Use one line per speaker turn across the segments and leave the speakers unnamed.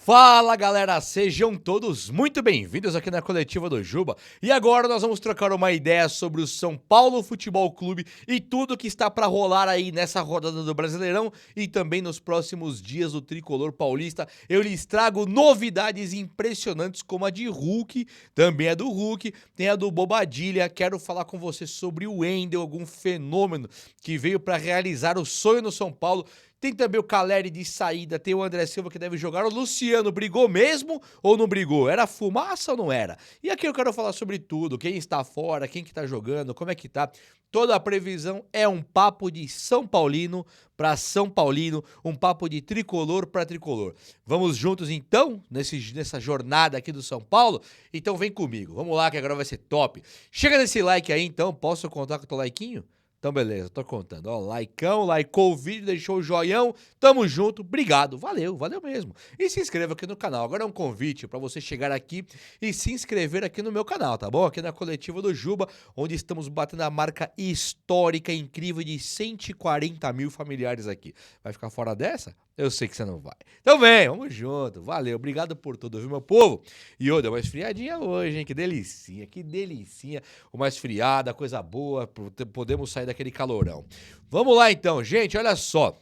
Fala galera, sejam todos muito bem-vindos aqui na Coletiva do Juba. E agora nós vamos trocar uma ideia sobre o São Paulo Futebol Clube e tudo que está para rolar aí nessa rodada do Brasileirão e também nos próximos dias do Tricolor Paulista. Eu lhes trago novidades impressionantes como a de Hulk, também a do Hulk, tem a do Bobadilha. Quero falar com você sobre o Wendel, algum fenômeno que veio para realizar o sonho no São Paulo. Tem também o Caleri de saída, tem o André Silva que deve jogar. O Luciano brigou mesmo ou não brigou? Era fumaça ou não era? E aqui eu quero falar sobre tudo, quem está fora, quem que tá jogando, como é que tá. Toda a previsão é um papo de São Paulino para São Paulino, um papo de tricolor para tricolor. Vamos juntos então, nessa jornada aqui do São Paulo? Então vem comigo, vamos lá que agora vai ser top. Chega nesse like aí então, posso contar com o teu likeinho? Então beleza, tô contando, ó, likeão, likeou o vídeo, deixou o joião, tamo junto, obrigado, valeu mesmo. E se inscreva aqui no canal, agora é um convite pra você chegar aqui e se inscrever aqui no meu canal, tá bom? Aqui na Coletiva do Juba, onde estamos batendo a marca histórica, incrível de 140 mil familiares aqui. Vai ficar fora dessa? Eu sei que você não vai. Então vem, vamos junto, valeu, obrigado por tudo, viu meu povo? E ô, deu uma esfriadinha hoje, hein, que delicinha, uma esfriada, coisa boa, podemos sair daquele calorão. Vamos lá então, gente, olha só.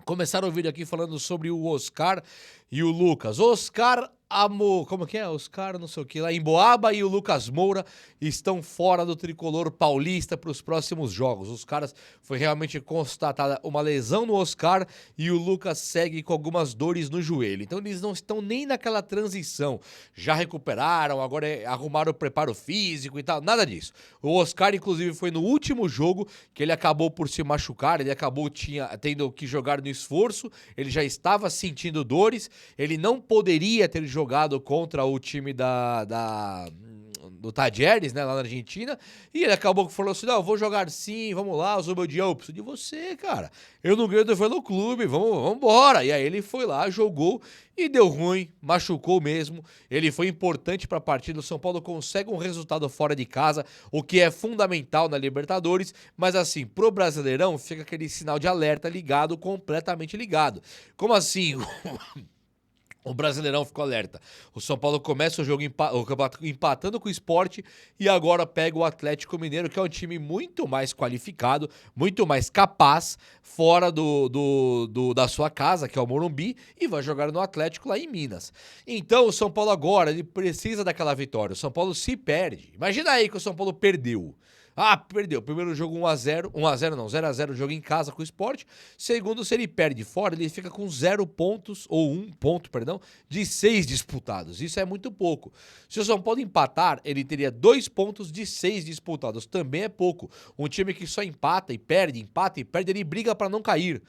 Começaram o vídeo aqui falando sobre o Oscar e o Lucas. Oscar como que é? Oscar não sei o que lá. Emboaba e o Lucas Moura estão fora do tricolor paulista para os próximos jogos. Os caras, foi realmente constatada uma lesão no Oscar e o Lucas segue com algumas dores no joelho. Então eles não estão nem naquela transição. Já recuperaram, agora arrumaram o preparo físico e tal, nada disso. O Oscar, inclusive, foi no último jogo que ele acabou por se machucar, ele acabou tendo que jogar no esforço, ele já estava sentindo dores, ele não poderia ter jogado contra o time do Tajeres, né, lá na Argentina, e ele acabou que falou assim, não, eu vou jogar sim, vamos lá, Zubeldia, eu preciso de você, cara, eu não ganho do Velo Clube, vamos embora, e aí ele foi lá, jogou e deu ruim, machucou mesmo, ele foi importante para a partida, o São Paulo consegue um resultado fora de casa, o que é fundamental na Libertadores, mas assim, pro Brasileirão fica aquele sinal de alerta ligado, completamente ligado. Como assim? O Brasileirão ficou alerta. O São Paulo começa o jogo empatando com o Sport e agora pega o Atlético Mineiro, que é um time muito mais qualificado, muito mais capaz, fora da sua casa, que é o Morumbi, e vai jogar no Atlético lá em Minas. Então o São Paulo agora ele precisa daquela vitória. O São Paulo se perde. Imagina aí que o São Paulo perdeu. Ah, perdeu. Primeiro jogo 1x0. 1x0 não, 0x0 jogo em casa com o Sport. Segundo, se ele perde fora, ele fica com 0 pontos, ou 1 ponto, perdão, de 6 disputados. Isso é muito pouco. Se o São Paulo empatar, ele teria 2 pontos de 6 disputados. Também é pouco. Um time que só empata, ele briga para não cair.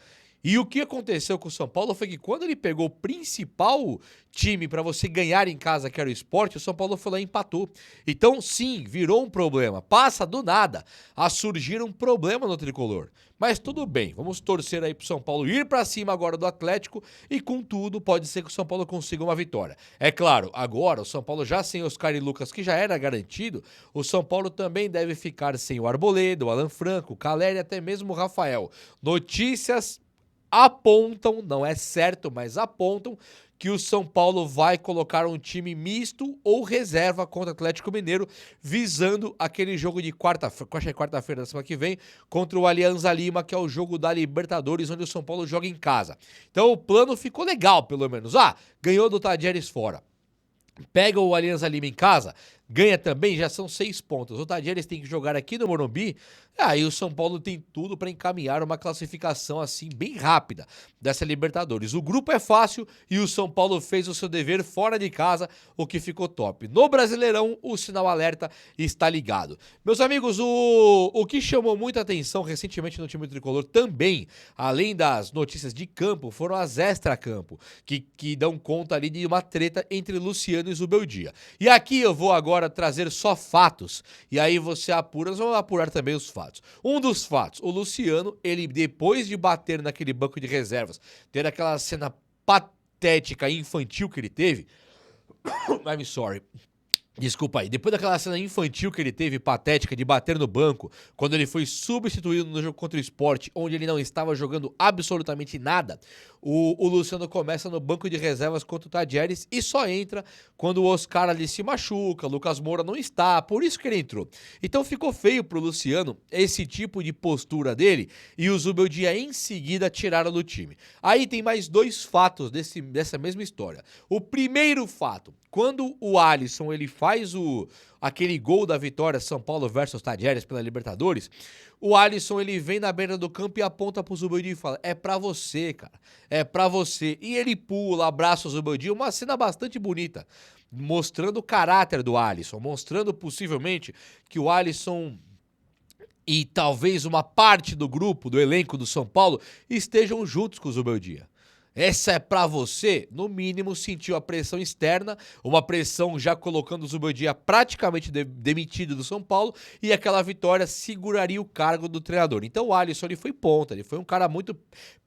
E o que aconteceu com o São Paulo foi que quando ele pegou o principal time para você ganhar em casa, que era o Sport, o São Paulo foi lá e empatou. Então, sim, virou um problema. Passa do nada a surgir um problema no tricolor. Mas tudo bem, vamos torcer aí pro São Paulo ir para cima agora do Atlético e com tudo pode ser que o São Paulo consiga uma vitória. É claro, agora o São Paulo já sem Oscar e Lucas, que já era garantido, o São Paulo também deve ficar sem o Arboleda, o Alan Franco, o Caleri e até mesmo o Rafael. Notícias apontam, não é certo, mas apontam que o São Paulo vai colocar um time misto ou reserva contra o Atlético Mineiro, visando aquele jogo de quarta-feira da semana que vem, contra o Alianza Lima, que é o jogo da Libertadores, onde o São Paulo joga em casa. Então o plano ficou legal, pelo menos. Ganhou do Tajeres fora. Pega o Alianza Lima em casa, ganha também, já são 6 pontos. O Tajeres tem que jogar aqui no Morumbi, aí o São Paulo tem tudo para encaminhar uma classificação assim bem rápida dessa Libertadores. O grupo é fácil e o São Paulo fez o seu dever fora de casa, o que ficou top. No Brasileirão, o sinal alerta está ligado. Meus amigos, o que chamou muita atenção recentemente no time tricolor também, além das notícias de campo, foram as extra-campo, que dão conta ali de uma treta entre Luciano e Zubeldia. E aqui eu vou agora trazer só fatos, e aí você apura, nós vamos apurar também os fatos. Um dos fatos, o Luciano, ele depois de bater naquele banco de reservas, ter aquela cena patética e infantil que ele teve, I'm sorry, Desculpa aí, depois daquela cena infantil que ele teve, patética, de bater no banco, quando ele foi substituído no jogo contra o Sport, onde ele não estava jogando absolutamente nada, o Luciano começa no banco de reservas contra o Tadieres e só entra quando o Oscar ali se machuca, o Lucas Moura não está, por isso que ele entrou. Então ficou feio pro Luciano esse tipo de postura dele e o Zubeldia em seguida tiraram do time. Aí tem mais dois fatos dessa mesma história. O primeiro fato, quando o Alisson ele faz aquele gol da vitória São Paulo versus Tadieres pela Libertadores, o Alisson ele vem na beira do campo e aponta pro Zubeldia e fala: é pra você, cara, é pra você. E ele pula, abraça o Zubeldia, uma cena bastante bonita, mostrando o caráter do Alisson, mostrando possivelmente que o Alisson e talvez uma parte do grupo, do elenco do São Paulo, estejam juntos com o Zubeldia. Essa é pra você, no mínimo sentiu a pressão externa, uma pressão já colocando o Zubeldia praticamente demitido do São Paulo, e aquela vitória seguraria o cargo do treinador. Então o Alisson ele foi ponta, ele foi um cara muito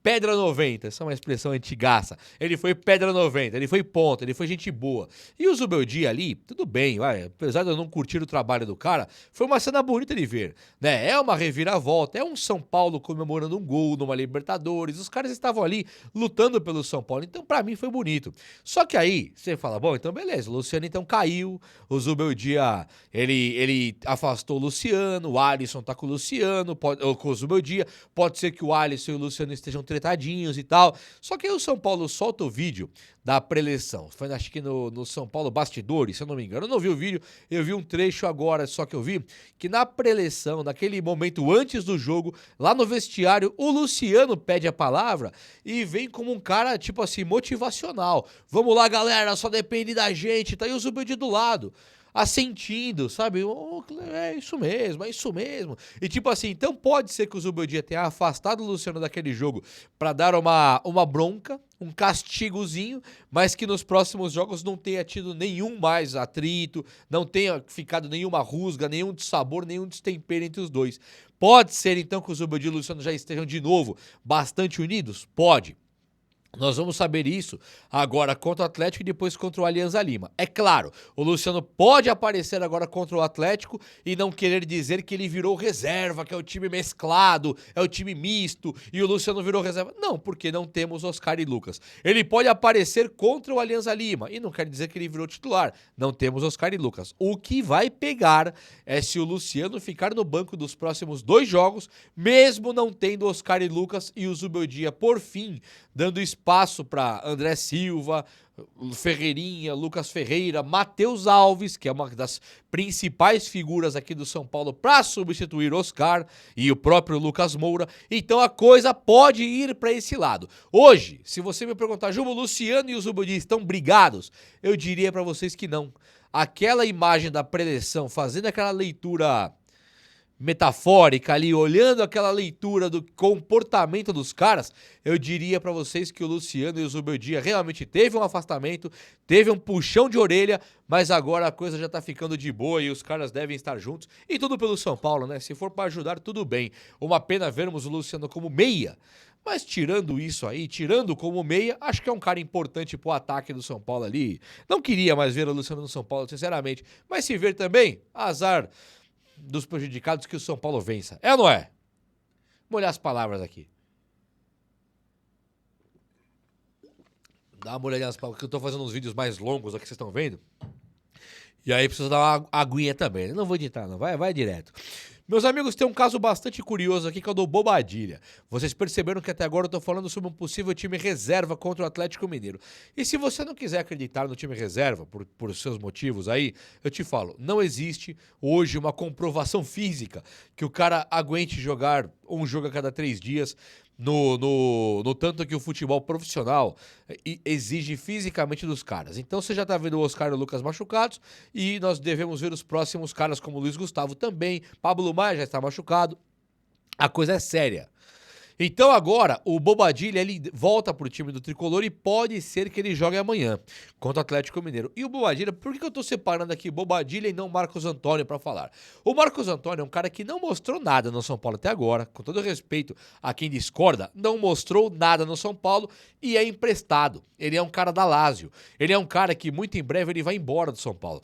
pedra 90, essa é uma expressão antigaça. Ele foi pedra 90, ele foi ponta, ele foi gente boa. E o Zubeldia ali, tudo bem, vai, apesar de eu não curtir o trabalho do cara, foi uma cena bonita de ver, né? É uma reviravolta, é um São Paulo comemorando um gol numa Libertadores, os caras estavam ali lutando pelo São Paulo, então pra mim foi bonito. Só que aí, você fala, bom, então beleza, o Luciano então caiu, o Zubeldia, ele afastou o Luciano, o Alisson tá com o Luciano, com o Zubeldia, pode ser que o Alisson e o Luciano estejam tretadinhos e tal. Só que aí o São Paulo solta o vídeo da preleção. Foi acho que no São Paulo Bastidores, se eu não me engano. Eu não vi o vídeo, eu vi um trecho agora, só que eu vi que na preleção, naquele momento antes do jogo, lá no vestiário, o Luciano pede a palavra e vem como um cara, tipo assim, motivacional. Vamos lá, galera, só depende da gente. Tá aí o Zubeldia do lado, assentindo, sabe? Oh, é isso mesmo, é isso mesmo. E tipo assim, então pode ser que o Zubeldia tenha afastado o Luciano daquele jogo pra dar uma bronca, um castigozinho, mas que nos próximos jogos não tenha tido nenhum mais atrito, não tenha ficado nenhuma rusga, nenhum dissabor, nenhum destempero entre os dois. Pode ser então que o Zubeldia e o Luciano já estejam de novo bastante unidos? Pode. Nós vamos saber isso agora contra o Atlético e depois contra o Alianza Lima. É claro, o Luciano pode aparecer agora contra o Atlético e não querer dizer que ele virou reserva, que é o time mesclado, é o time misto e o Luciano virou reserva. Não, porque não temos Oscar e Lucas. Ele pode aparecer contra o Alianza Lima e não quer dizer que ele virou titular. Não temos Oscar e Lucas. O que vai pegar é se o Luciano ficar no banco dos próximos 2 jogos, mesmo não tendo Oscar e Lucas, e o Zubeldia, por fim, dando espaço para André Silva, Ferreirinha, Lucas Ferreira, Matheus Alves, que é uma das principais figuras aqui do São Paulo para substituir Oscar e o próprio Lucas Moura. Então a coisa pode ir para esse lado. Hoje, se você me perguntar, Juba, o Luciano e o Zubeldia estão brigados? Eu diria para vocês que não. Aquela imagem da preleção, fazendo aquela leitura metafórica ali, olhando aquela leitura do comportamento dos caras, eu diria pra vocês que o Luciano e o Zubeldia realmente teve um afastamento, teve um puxão de orelha, mas agora a coisa já tá ficando de boa e os caras devem estar juntos, e tudo pelo São Paulo, né? Se for pra ajudar, tudo bem. Uma pena vermos o Luciano como meia, mas tirando isso aí, tirando como meia, acho que é um cara importante pro ataque do São Paulo ali. Não queria mais ver o Luciano no São Paulo, sinceramente, mas se ver também, azar dos prejudicados, que o São Paulo vença. É ou não é? Vou olhar as palavras aqui. Dá uma olhadinha nas palavras, que eu tô fazendo uns vídeos mais longos aqui, vocês estão vendo? E aí precisa dar uma aguinha também. Eu não vou editar, não. Vai direto. Meus amigos, tem um caso bastante curioso aqui que é o do Bobadilha. Vocês perceberam que até agora eu tô falando sobre um possível time reserva contra o Atlético Mineiro. E se você não quiser acreditar no time reserva, por seus motivos aí, eu te falo, não existe hoje uma comprovação física que o cara aguente jogar um jogo a cada 3 dias, no tanto que o futebol profissional exige fisicamente dos caras. Então você já tá vendo o Oscar e o Lucas machucados e nós devemos ver os próximos caras como o Luiz Gustavo também, Pablo Maia já está machucado, a coisa é séria. Então agora o Bobadilha ele volta pro time do Tricolor e pode ser que ele jogue amanhã contra o Atlético Mineiro. E o Bobadilha, por que eu tô separando aqui Bobadilha e não Marcos Antônio pra falar? O Marcos Antônio é um cara que não mostrou nada no São Paulo até agora, com todo respeito a quem discorda, não mostrou nada no São Paulo e é emprestado. Ele é um cara da Lazio. Ele é um cara que muito em breve ele vai embora do São Paulo.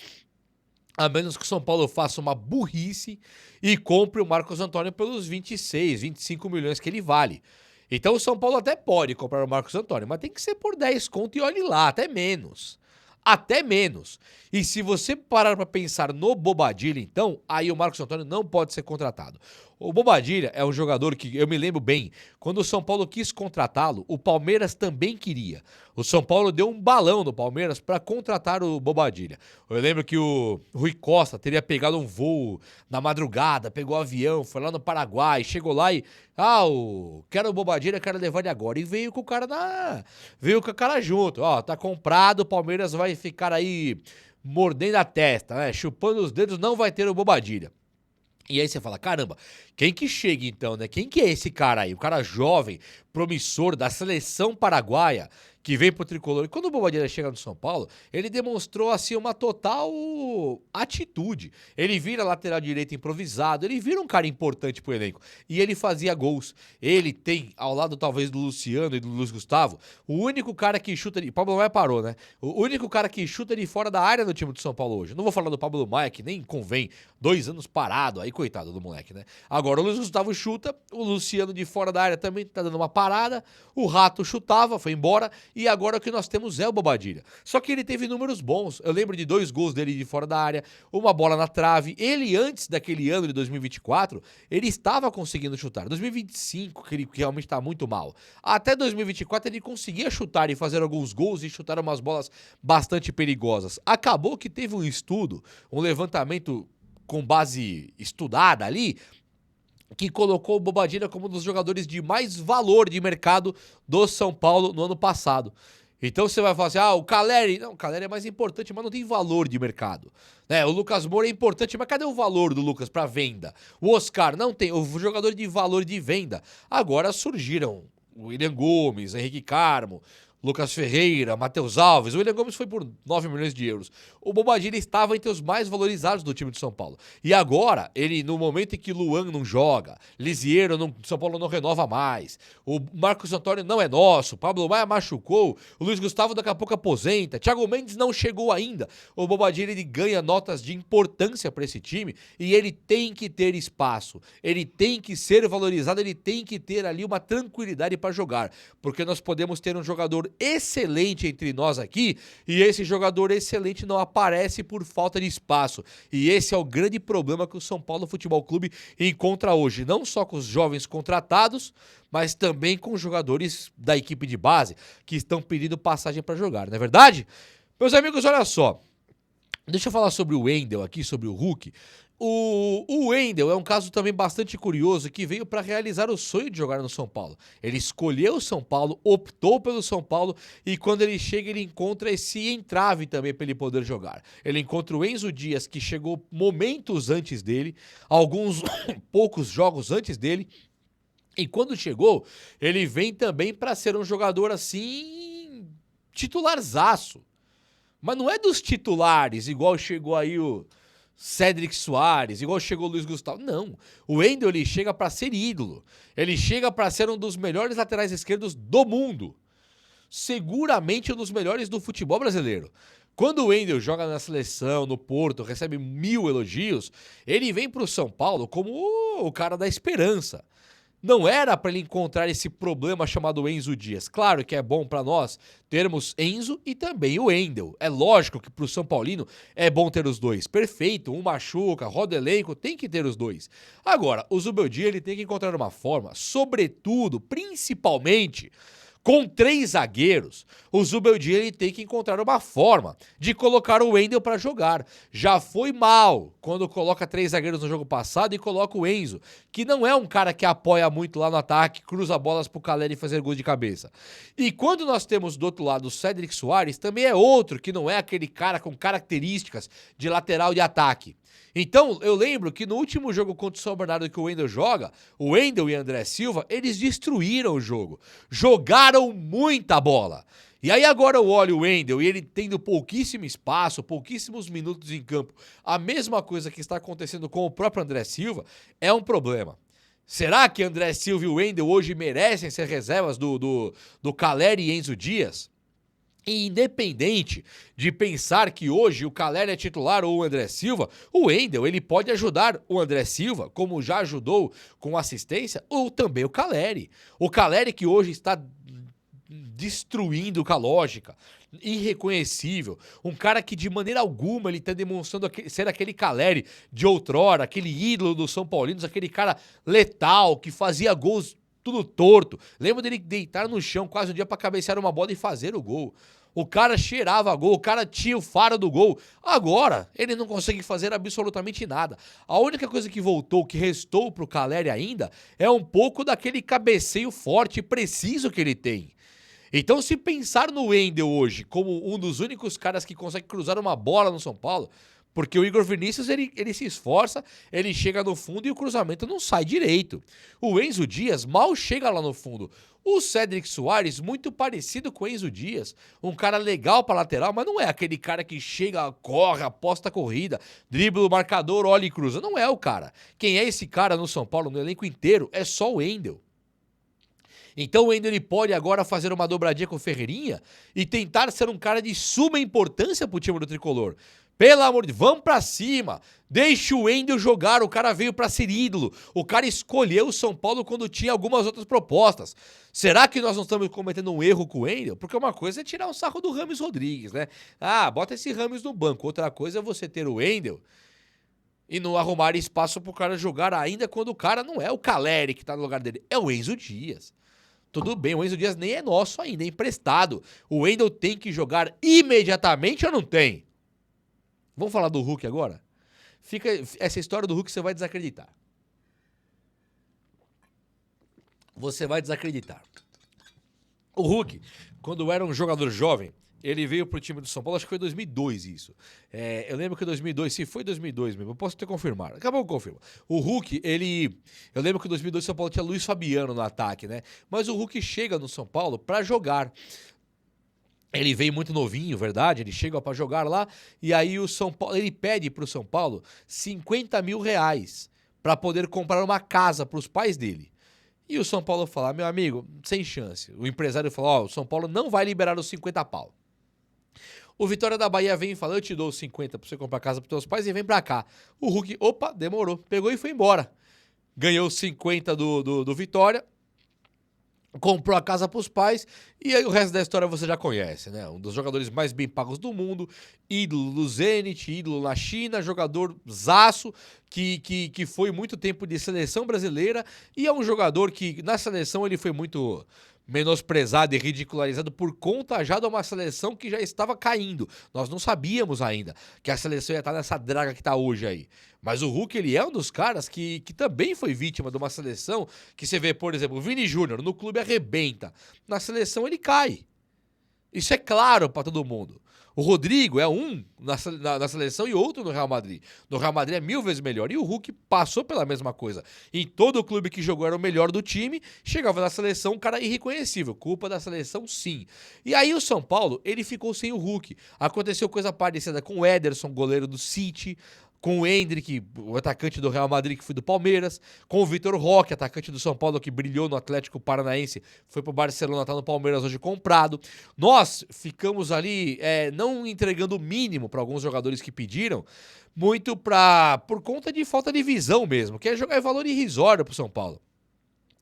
A menos que o São Paulo faça uma burrice e compre o Marcos Antônio pelos 26, 25 milhões que ele vale. Então o São Paulo até pode comprar o Marcos Antônio, mas tem que ser por 10 conto e olhe lá, até menos. Até menos. E se você parar para pensar no Bobadilha, então, aí o Marcos Antônio não pode ser contratado. O Bobadilha é um jogador que eu me lembro bem, quando o São Paulo quis contratá-lo, o Palmeiras também queria. O São Paulo deu um balão no Palmeiras para contratar o Bobadilha. Eu lembro que o Rui Costa teria pegado um voo na madrugada, pegou um avião, foi lá no Paraguai, chegou lá e quero o Bobadilha, quero levar ele agora. E veio com o cara veio com o cara junto. Ó, tá comprado, o Palmeiras vai ficar aí mordendo a testa, né? Chupando os dedos, não vai ter o Bobadilha. E aí você fala, caramba, quem que chega então, né? Quem que é esse cara aí? O cara jovem, promissor, da seleção paraguaia, que vem pro Tricolor. E quando o Bobadilha chega no São Paulo, ele demonstrou, assim, uma total atitude. Ele vira lateral direito improvisado, ele vira um cara importante pro elenco. E ele fazia gols. Ele tem, ao lado talvez do Luciano e do Luiz Gustavo, o único cara que chuta... Pablo Maia parou, né? O único cara que chuta de fora da área no time do São Paulo hoje. Não vou falar do Pablo Maia, que nem convém. 2 anos parado, aí coitado do moleque, né? Agora o Luiz Gustavo chuta, o Luciano de fora da área também tá dando uma parada, o Rato chutava, foi embora, e agora o que nós temos é o Bobadilha. Só que ele teve números bons, eu lembro de 2 gols dele de fora da área, uma bola na trave, ele antes daquele ano de 2024, ele estava conseguindo chutar. 2025, que ele realmente tá muito mal. Até 2024 ele conseguia chutar e fazer alguns gols e chutar umas bolas bastante perigosas. Acabou que teve um estudo, um levantamento com base estudada ali, que colocou o Bobadilha como um dos jogadores de mais valor de mercado do São Paulo no ano passado. Então você vai falar assim, o Caleri... Não, o Caleri é mais importante, mas não tem valor de mercado. Né? O Lucas Moura é importante, mas cadê o valor do Lucas para venda? O Oscar não tem, o jogador de valor de venda. Agora surgiram o William Gomes, Henrique Carmo, Lucas Ferreira, Matheus Alves. O William Gomes foi por 9 milhões de euros. O Bobadilha estava entre os mais valorizados do time de São Paulo. E agora, ele, no momento em que Luan não joga, Lisiero, São Paulo não renova mais, o Marcos Antônio não é nosso, Pablo Maia machucou, o Luiz Gustavo daqui a pouco aposenta, Thiago Mendes não chegou ainda. O Bobadilha, ele ganha notas de importância para esse time e ele tem que ter espaço, ele tem que ser valorizado, ele tem que ter ali uma tranquilidade para jogar, porque nós podemos ter um jogador excelente entre nós aqui e esse jogador excelente não aparece por falta de espaço. E esse é o grande problema que o São Paulo Futebol Clube encontra hoje, não só com os jovens contratados, mas também com jogadores da equipe de base que estão pedindo passagem para jogar, não é verdade? Meus amigos, olha só, deixa eu falar sobre o Wendel aqui, sobre o Hulk. O Wendel é um caso também bastante curioso que veio para realizar o sonho de jogar no São Paulo. Ele escolheu o São Paulo, optou pelo São Paulo e quando ele chega ele encontra esse entrave também para ele poder jogar. Ele encontra o Enzo Dias, que chegou momentos antes dele, alguns poucos jogos antes dele, e quando chegou ele vem também para ser um jogador assim titularzaço. Mas não é dos titulares, igual chegou aí o Cédric Soares, igual chegou o Luiz Gustavo. Não, o Wendel ele chega para ser ídolo. Ele chega para ser um dos melhores laterais esquerdos do mundo. Seguramente um dos melhores do futebol brasileiro. Quando o Wendel joga na seleção, no Porto, recebe 1000 elogios, ele vem pro São Paulo como o cara da esperança. Não era para ele encontrar esse problema chamado Enzo Dias. Claro que é bom para nós termos Enzo e também o Wendel. É lógico que pro São Paulino é bom ter os dois. Perfeito, um machuca, roda elenco, tem que ter os dois. Agora, o Zubeldia ele tem que encontrar uma forma, sobretudo, principalmente, com 3 zagueiros, o Zubeldia ele tem que encontrar uma forma de colocar o Wendel para jogar. Já foi mal quando coloca 3 zagueiros no jogo passado e coloca o Enzo, que não é um cara que apoia muito lá no ataque, cruza bolas pro Caleri fazer gol de cabeça. E quando nós temos do outro lado o Cédric Soares, também é outro que não é aquele cara com características de lateral de ataque. Então, eu lembro que no último jogo contra o São Bernardo que o Wendel joga, o Wendel e André Silva, eles destruíram o jogo. Jogaram muita bola. E aí agora eu olho o Wendel e ele tendo pouquíssimo espaço, pouquíssimos minutos em campo, a mesma coisa que está acontecendo com o próprio André Silva, é um problema. Será que André Silva e o Wendel hoje merecem ser reservas do Caleri e Enzo Dias? E independente de pensar que hoje o Caleri é titular ou o André Silva, o Wendel ele pode ajudar o André Silva, como já ajudou com assistência, ou também o Caleri. O Caleri que hoje está destruindo com a lógica, irreconhecível, um cara que de maneira alguma ele está demonstrando ser aquele Caleri de outrora, aquele ídolo dos São Paulinos, aquele cara letal que fazia gols tudo torto. Lembro dele deitar no chão quase um dia pra cabecear uma bola e fazer o gol. O cara cheirava gol, o cara tinha o faro do gol. Agora, ele não consegue fazer absolutamente nada. A única coisa que voltou, que restou pro Caleri ainda, é um pouco daquele cabeceio forte e preciso que ele tem. Então, se pensar no Wendel hoje como um dos únicos caras que consegue cruzar uma bola no São Paulo, porque o Igor Vinícius, ele se esforça, ele chega no fundo e o cruzamento não sai direito. O Enzo Dias mal chega lá no fundo. O Cédric Soares, muito parecido com o Enzo Dias, um cara legal pra lateral, mas não é aquele cara que chega, corre, aposta a corrida, dribla o marcador, olha e cruza. Não é o cara. Quem é esse cara no São Paulo, no elenco inteiro, é só o Wendel. Então o Wendel ele pode agora fazer uma dobradinha com o Ferreirinha e tentar ser um cara de suma importância pro time do Tricolor. Pelo amor de Deus, vamos pra cima. Deixa o Wendel jogar, o cara veio pra ser ídolo. O cara escolheu o São Paulo quando tinha algumas outras propostas. Será que nós não estamos cometendo um erro com o Wendel? Porque uma coisa é tirar o sarro do Rames Rodrigues, né? Ah, bota esse Rames no banco. Outra coisa é você ter o Wendel e não arrumar espaço pro cara jogar ainda quando o cara não é o Caleri que tá no lugar dele, é o Enzo Dias. Tudo bem, o Enzo Dias nem é nosso ainda, é emprestado. O Wendel tem que jogar imediatamente ou não tem? Vamos falar do Hulk agora? Fica essa história do Hulk, você vai desacreditar. Você vai desacreditar. O Hulk, quando era um jogador jovem, ele veio pro time do São Paulo, acho que foi em 2002 isso. Eu lembro que em 2002, se foi 2002 mesmo, eu posso ter confirmado. Acabou que eu confirmo. O Hulk, eu lembro que em 2002 o São Paulo tinha Luiz Fabiano no ataque, né? Mas o Hulk chega no São Paulo pra jogar. Ele veio muito novinho, verdade? Ele chega pra jogar lá e aí o São Paulo, ele pede pro São Paulo 50 mil reais pra poder comprar uma casa pros pais dele. E o São Paulo fala, meu amigo, sem chance. O empresário falou, o São Paulo não vai liberar os 50 pau. O Vitória da Bahia vem e fala, eu te dou os 50 pra você comprar casa pros teus pais e vem pra cá. O Hulk, opa, demorou. Pegou e foi embora. Ganhou os 50 do Vitória, comprou a casa pros pais e aí o resto da história você já conhece, né? Um dos jogadores mais bem pagos do mundo, ídolo do Zenit, ídolo na China, jogador zaço, que foi muito tempo de seleção brasileira e é um jogador que na seleção ele foi muito menosprezado e ridicularizado por conta já de uma seleção que já estava caindo. Nós não sabíamos ainda que a seleção ia estar nessa draga que está hoje aí. Mas o Hulk, ele é um dos caras que também foi vítima de uma seleção que você vê, por exemplo, o Vini Júnior no clube arrebenta. Na seleção ele cai. Isso é claro para todo mundo. O Rodrigo é um na seleção e outro no Real Madrid. No Real Madrid é 1000 vezes melhor. E o Hulk passou pela mesma coisa. Em todo o clube que jogou era o melhor do time. Chegava na seleção, um cara irreconhecível. Culpa da seleção, sim. E aí o São Paulo, ele ficou sem o Hulk. Aconteceu coisa parecida com o Ederson, goleiro do City, com o Endrick, o atacante do Real Madrid que foi do Palmeiras, com o Vitor Roque, atacante do São Paulo que brilhou no Atlético Paranaense, foi pro Barcelona, tá no Palmeiras hoje comprado. Nós ficamos ali não entregando o mínimo para alguns jogadores que pediram, muito por conta de falta de visão mesmo, que é jogar em valor irrisório pro São Paulo.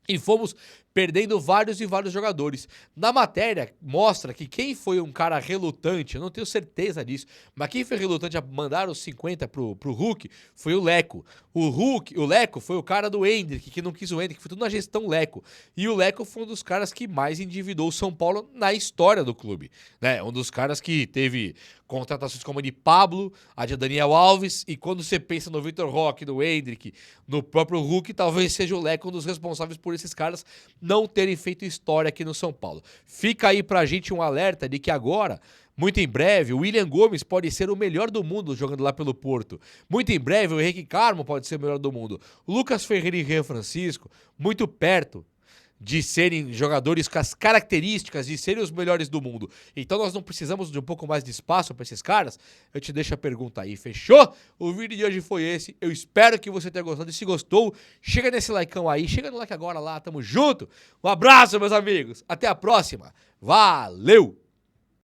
E fomos perdendo vários e vários jogadores. Na matéria, mostra que quem foi um cara relutante, eu não tenho certeza disso, mas quem foi relutante a mandar os 50 pro Hulk foi o Leco. O Leco foi o cara do Endrick, que não quis o Endrick, foi tudo na gestão Leco. E o Leco foi um dos caras que mais endividou o São Paulo na história do clube, né? Um dos caras que teve contratações como a de Pablo, a de Daniel Alves, e quando você pensa no Vitor Roque, no Endrick, no próprio Hulk, talvez seja o Leco um dos responsáveis por esses caras não terem feito história aqui no São Paulo. Fica aí pra gente um alerta de que agora, muito em breve, o William Gomes pode ser o melhor do mundo jogando lá pelo Porto. Muito em breve, o Henrique Carmo pode ser o melhor do mundo. O Lucas Ferreira e Rian Francisco, muito perto de serem jogadores com as características de serem os melhores do mundo. Então nós não precisamos de um pouco mais de espaço para esses caras? Eu te deixo a pergunta aí, fechou? O vídeo de hoje foi esse, eu espero que você tenha gostado e se gostou, chega nesse likeão aí, chega no like agora lá, tamo junto, um abraço meus amigos, até a próxima, valeu!